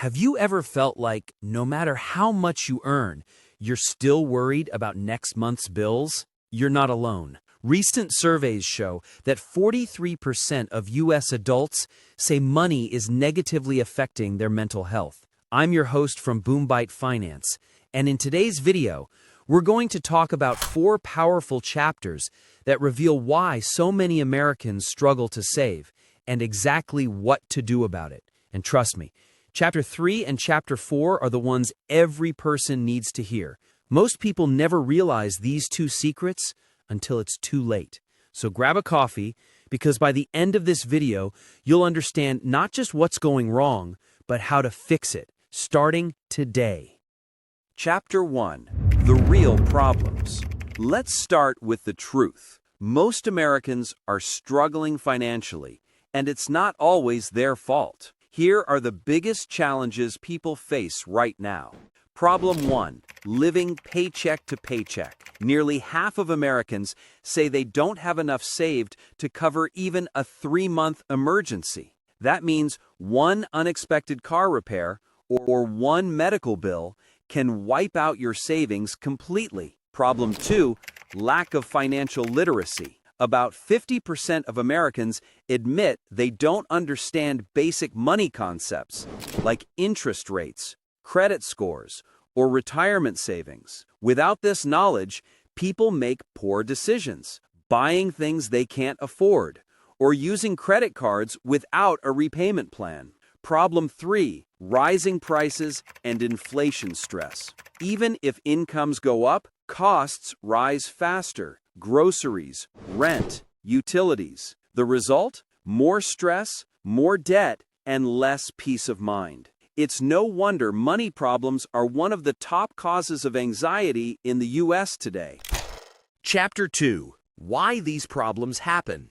Have you ever felt like no matter how much you earn, you're still worried about next month's bills? You're not alone. Recent surveys show that 43% of U.S. adults say money is negatively affecting their mental health. I'm your host from BoomBiteFinance, and in today's video, we're going to talk about 4 powerful chapters that reveal why so many Americans struggle to save and exactly what to do about it. And trust me, Chapter 3 and Chapter 4 are the ones every person needs to hear. Most people never realize these 2 secrets until it's too late. So grab a coffee, because by the end of this video, you'll understand not just what's going wrong, but how to fix it, starting today. Chapter 1. The Real Problems. Let's start with the truth. Most Americans are struggling financially, and it's not always their fault. Here are the biggest challenges people face right now. Problem 1. Living paycheck to paycheck. Nearly half of Americans say they don't have enough saved to cover even a 3-month emergency. That means one unexpected car repair or one medical bill can wipe out your savings completely. Problem 2. Lack of financial literacy. About 50% of Americans admit they don't understand basic money concepts like interest rates, credit scores, or retirement savings. Without this knowledge, people make poor decisions, buying things they can't afford, or using credit cards without a repayment plan. Problem 3. Rising prices and inflation stress. Even if incomes go up, costs rise faster. Groceries, rent, utilities. The result? More stress, more debt, and less peace of mind. It's no wonder money problems are one of the top causes of anxiety in the U.S. today. Chapter 2. Why these problems happen.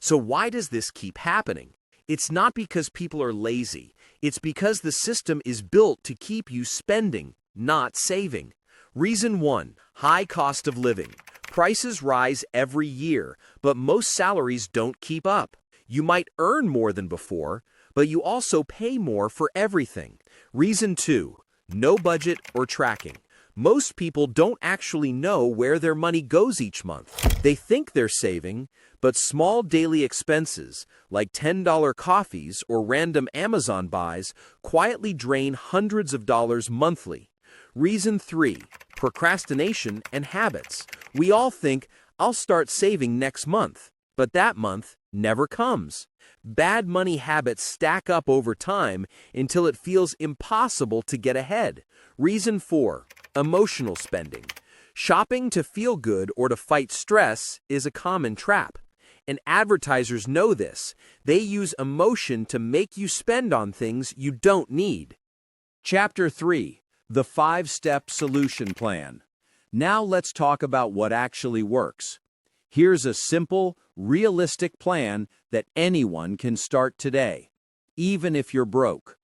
So why does this keep happening? It's not because people are lazy. It's because the system is built to keep you spending, not saving. Reason 1. High cost of living. Prices rise every year, but most salaries don't keep up. You might earn more than before, but you also pay more for everything. Reason 2. No budget or tracking. Most people don't actually know where their money goes each month. They think they're saving, but small daily expenses, like $10 coffees or random Amazon buys, quietly drain hundreds of dollars monthly. Reason 3. Procrastination and habits. We all think, I'll start saving next month, but that month never comes. Bad money habits stack up over time until it feels impossible to get ahead. Reason 4. Emotional spending. Shopping to feel good or to fight stress is a common trap. And advertisers know this. They use emotion to make you spend on things you don't need. Chapter 3. The 5-step solution plan. Now let's talk about what actually works. Here's a simple, realistic plan that anyone can start today, even if you're broke.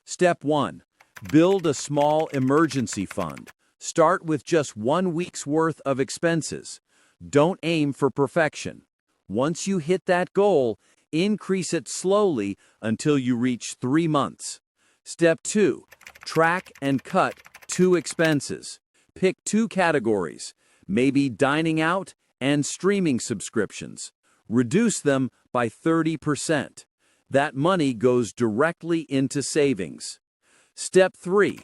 Step 1. Build a small emergency fund. Start with just 1 week's worth of expenses. Don't aim for perfection. Once you hit that goal, increase it slowly until you reach 3 months. Step 2. Track and cut 2 expenses. Pick 2 categories, maybe dining out and streaming subscriptions. Reduce them by 30%. That money goes directly into savings. Step 3.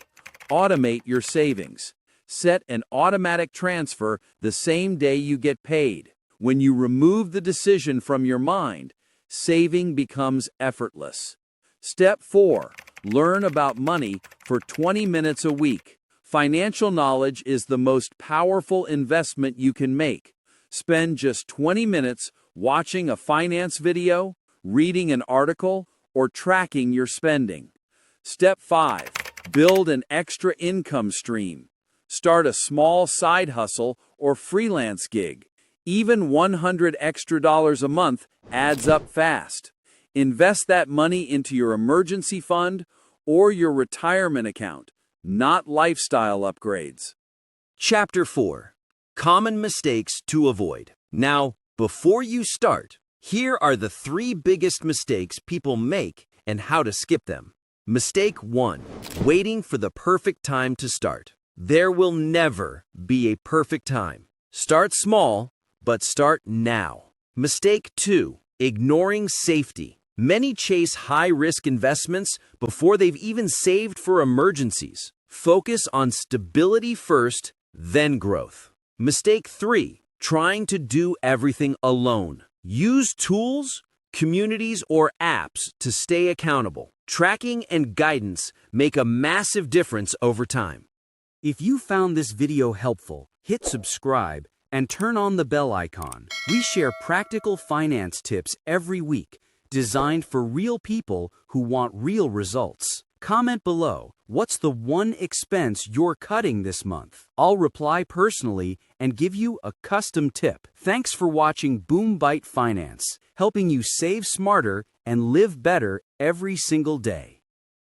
Automate your savings. Set an automatic transfer the same day you get paid. When you remove the decision from your mind, saving becomes effortless. Step 4. Learn about money for 20 minutes a week. Financial knowledge is the most powerful investment you can make. Spend just 20 minutes watching a finance video, reading an article, or tracking your spending. Step 5. Build an extra income stream. Start a small side hustle or freelance gig. Even $100 extra a month adds up fast. Invest that money into your emergency fund or your retirement account, not lifestyle upgrades. Chapter 4. Common mistakes to avoid. Now, before you start, here are the 3 biggest mistakes people make and how to skip them. Mistake 1. Waiting for the perfect time to start. There will never be a perfect time. Start small, but start now. Mistake 2. Ignoring safety. Many chase high-risk investments before they've even saved for emergencies. Focus on stability first, then growth. Mistake 3. Trying to do everything alone. Use tools, communities, or apps to stay accountable. Tracking and guidance make a massive difference over time. If you found this video helpful, hit subscribe and turn on the bell icon. We share practical finance tips every week, designed for real people who want real results. Comment below, what's the one expense you're cutting this month? I'll reply personally and give you a custom tip. Thanks for watching BoomBiteFinance, helping you save smarter and live better every single day.